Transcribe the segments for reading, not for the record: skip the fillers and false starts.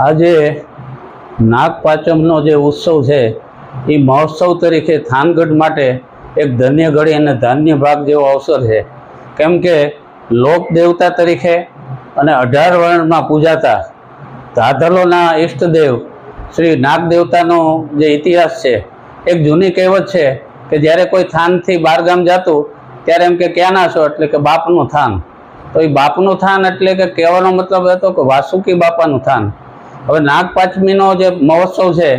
આજે નાગપાંચમનો જે ઉત્સવ છે એ મહોત્સવ તરીકે થાનગઢ માટે એક ધન્ય ઘડી અને ધાન્ય ભાગ જેવો અવસર છે। કેમ કે લોક દેવતા તરીકે અને 18 વર્ણમાં પૂજાતા ધાધલોના ઈષ્ટદેવ શ્રી નાગ દેવતાનો જે ઇતિહાસ છે, એક જૂની કહેવત છે કે જ્યારે કોઈ થાનથી બહારગામ જતું ત્યારે એમ કે ક્યાંના છો, એટલે કે બાપનું થાન। તો એ બાપનું થાન એટલે કે કહેવાનો મતલબ હતો કે વાસુકી બાપાનું થાન। હવે નાગપાંચમીનો જે મહોત્સવ છે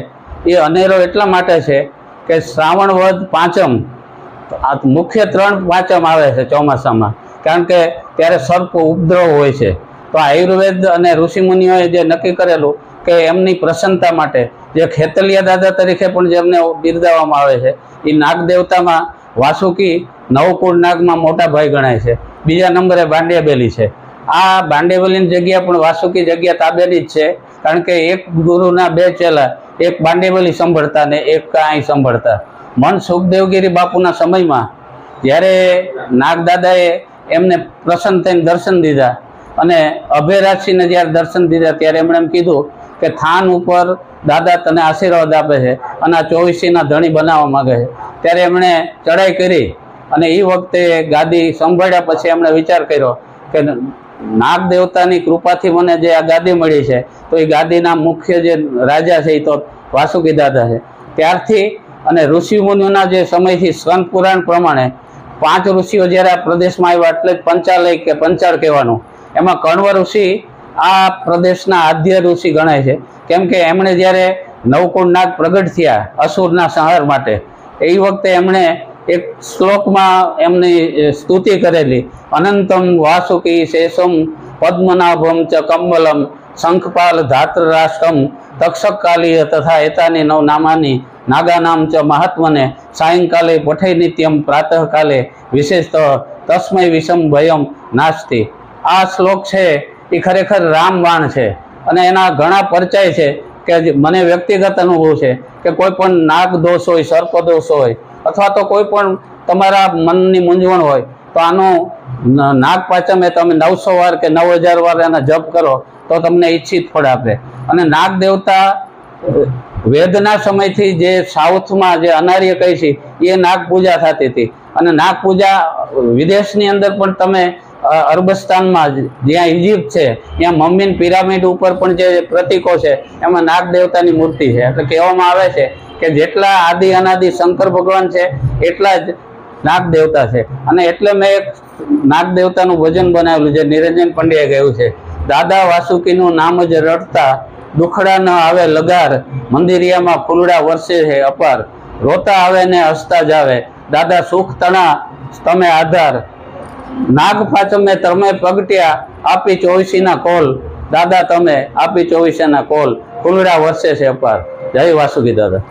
એ અનેરો એટલા માટે છે કે શ્રાવણ વદ પાંચમ, મુખ્ય 3 પાંચમ આવે છે ચોમાસામાં, કારણ કે ત્યારે સર્પ ઉપદ્રવ હોય છે। તો આયુર્વેદ અને ઋષિમુનિઓએ જે નક્કી કરેલું કે એમની પ્રસન્નતા માટે જે ખેતલિયા દાદા તરીકે પણ જેમને બિરદાવવામાં આવે છે, એ નાગ દેવતામાં વાસુકી નવકુળ નાગમાં મોટા ભાઈ ગણાય છે। બીજા નંબરે બાંડિયાબેલી છે। આ બાંડિયાબેલીની જગ્યા પણ વાસુકી જગ્યા તાબેની જ છે, કારણ કે એક ગુરુના 2 ચેલા, એક બાંડિયાબેલી સંભળતા ને એક અહીં સંભળતા। મન સુખદેવગીરી બાપુના સમયમાં જ્યારે નાગદાદાએ એમને પ્રસન્ન થઈને દર્શન દીધા અને અભયરાજસિંહને જ્યારે દર્શન દીધા ત્યારે એમણે એમ કીધું કે થાન ઉપર દાદા તને આશીર્વાદ આપે છે અને આ 24ના ધણી બનાવવા માગે છે। ત્યારે એમણે ચડાઈ કરી અને એ વખતે ગાદી સંભાળ્યા પછી એમણે વિચાર કર્યો કે નાગ દેવતાની કૃપાથી મને જે આ ગાદી મળી છે, તો એ ગાદીના મુખ્ય જે રાજા છે એ તો વાસુકી દાદા છે। ત્યારથી અને ઋષિમુનિઓના જે સમયથી સ્કંદ પુરાણ પ્રમાણે 5 ઋષિઓ જ્યારે આ પ્રદેશમાં આવ્યા એટલે જ પંચાલય કે પંચાળ કહેવાનું। એમાં કણવ ઋષિ આ પ્રદેશના આદ્ય ઋષિ ગણાય છે, કેમ કે એમણે જ્યારે નવકુળ નાગ પ્રગટ થયા અસુરના સંહાર માટે, એ વખતે એમણે એક શ્લોકમાં એમની સ્તુતિ કરેલી, અનંતમ વાસુકી શેષમ પદ્મનાભમ ચ કમલમ શંખપાલ ધાત્રરાષ્ટ્રમ તક્ષકાલીય તથા એતાની 9 નામાની નાગાનામ ચ મહાત્મને સાયંકાલે પઠે નિત્યમ પ્રાતઃકાલે વિશેષતઃ તસ્મય વિષમ ભયમ નાસ્તિ। આ શ્લોક છે એ ખરેખર રામબાણ છે અને એના ઘણા પરચાય છે કે મને વ્યક્તિગત અનુભવ છે કે કોઈ પણ નાગ દોષ હોય, સર્પ દોષ હોય અથવા તો કોઈ પણ તમારા મનની મૂંઝવણ હોય તો આનો નાગપાંચમે તમે 900 વાર કે 9000 વાર એના જપ કરો તો તમને ઈચ્છિત ફળ આપે। અને નાગ દેવતા વેદના સમયથી જે સાઉથમાં જે અનાર્ય કહી છે એ નાગ પૂજા થતી હતી, અને નાગ પૂજા વિદેશની અંદર પણ તમે અરબસ્તાનમાં જ્યાં ઇજિપ્ત છે ત્યાં મમ્મીન પિરામિડ ઉપર પણ જે પ્રતીકો છે એમાં નાગ દેવતાની મૂર્તિ છે। એટલે કહેવામાં આવે છે કે જેટલા આદિ અનાદિ શંકર ભગવાન છે એટલા જ નાગ દેવતા છે। અને એટલે મેં એક નાગ દેવતાનું ભજન બનાવેલું જે નિરંજન પંડ્યાએ ગાયું છે, દાદા વાસુકીનું નામ જ રટતા દુખડા ન આવે લગાર, મંદિરિયામાં ફૂલડા વરસે છે અપાર, રોતા આવે ને હસતા જાવે, દાદા સુખ તણા તમે આધાર, નાગ પાંચમે તમે પ્રગટ્યા આપી 24ના કોલ, દાદા તમે આપી 24ના કોલ, ફૂલડા વરસે છે અપાર। જય વાસુકી દાદા।